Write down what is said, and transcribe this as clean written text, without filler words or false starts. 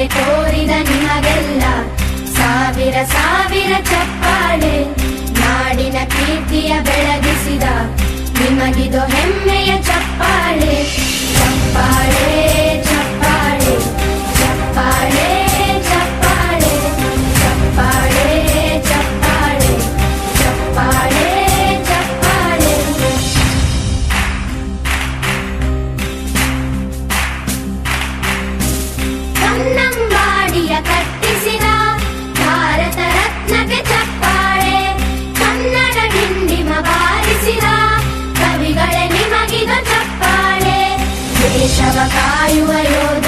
ಮೇಲೆ ತೋರಿದ ನಿಮಗೆಲ್ಲ ಸಾವಿರ ಸಾವಿರ ಚಪ್ಪಾಳೆ. ನಾಡಿನ ಕೀರ್ತಿಯ ಬೆಳಗಿಸಿದ ನಿಮಗಿದು ಹೆಮ್ಮೆಯ ಚಪ್ಪಾಳೆ. ಚಪ್ಪಾಳೆ ಚಪ್ಪಾಳೆ ಚಪ್ಪಾಳೆ ಚಪ್ಪಾಳೆ ಚಪ್ಪಾಳೆ ಚಪ್ಪಾಳೆ ಚಪ್ಪಾಳೆ ಚಪ್ಪಾಳೆ. ಕನ್ನಂಬಾಡಿಯ ಕಟ್ಟಿಸಿದ ಭಾರತ ರತ್ನಕ್ಕೆ ಚಪ್ಪಾಳೆ. ಕನ್ನಡ ಡಿಂಡಿಮ ಬಾರಿಸಿದ ಕವಿಗಳೇ ನಿಮಗಿದು ಚಪ್ಪಾಳೆ. ದೇಶವ ಕಾಯುವ ಯೋಧ